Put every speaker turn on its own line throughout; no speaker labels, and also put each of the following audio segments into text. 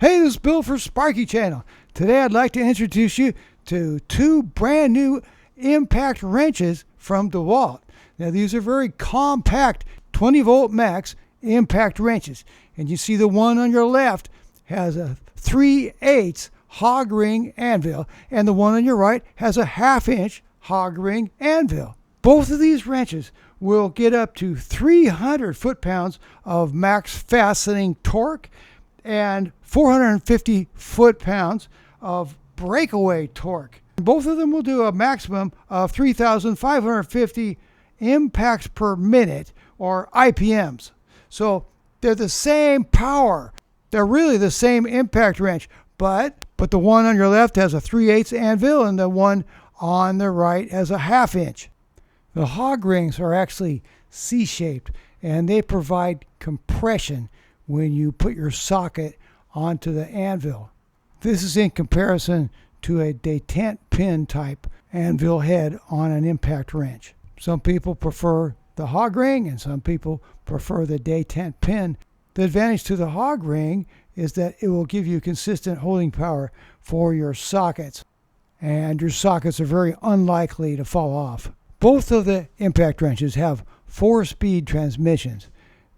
Hey, this is Bill for Sparky Channel. Today I'd like to introduce you to two brand new impact wrenches from DeWalt. Now these are very compact 20 volt max impact wrenches. And you see the one on your left has a 3/8 hog ring anvil, and the one on your right has a 1/2 inch hog ring anvil. Both of these wrenches will get up to 300 foot-pounds of max fastening torque and 450 foot-pounds of breakaway torque. Both of them will do a maximum of 3,550 impacts per minute, or IPMs. So they're the same power. They're really the same impact wrench, but the one on your left has a 3/8 anvil and the one on the right has a 1/2 inch. The hog rings are actually C-shaped, and they provide compression when you put your socket onto the anvil. This is in comparison to a detent pin type anvil head on an impact wrench. Some people prefer the hog ring and some people prefer the detent pin. The advantage to the hog ring is that it will give you consistent holding power for your sockets, and your sockets are very unlikely to fall off. Both of the impact wrenches have 4-speed transmissions.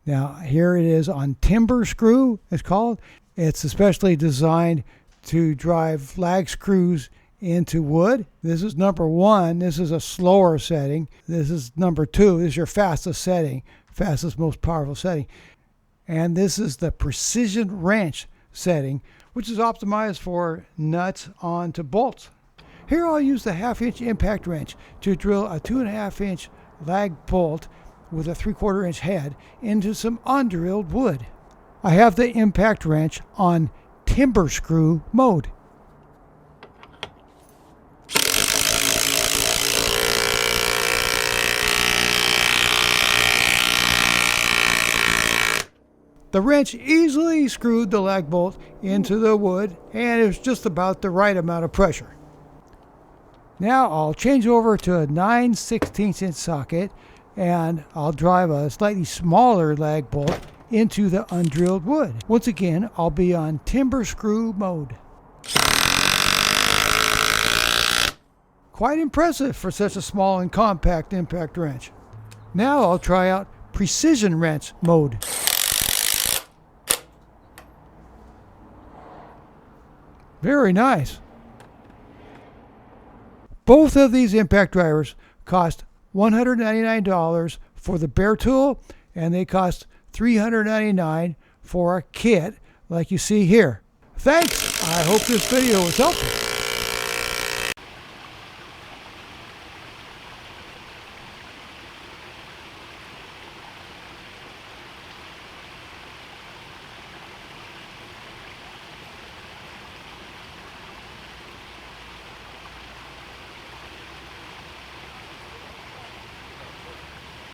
Now here it is on timber screw, it's called. It's especially designed to drive lag screws into wood. This is number 1. This is a slower setting. This is number 2. This is your fastest setting, fastest, most powerful setting. And this is the precision wrench setting, which is optimized for nuts onto bolts. Here I'll use the 1/2 inch impact wrench to drill a 2.5 inch lag bolt with a 3/4 inch head into some undrilled wood. I have the impact wrench on timber screw mode. The wrench easily screwed the lag bolt into the wood, and it was just about the right amount of pressure. Now I'll change over to a 9/16 inch socket, and I'll drive a slightly smaller lag bolt into the undrilled wood. Once again, I'll be on timber screw mode. Quite impressive for such a small and compact impact wrench. Now I'll try out precision wrench mode. Very nice. Both of these impact drivers cost $199 for the bare tool, and they cost $399 for a kit like you see here. Thanks. I hope this video was helpful.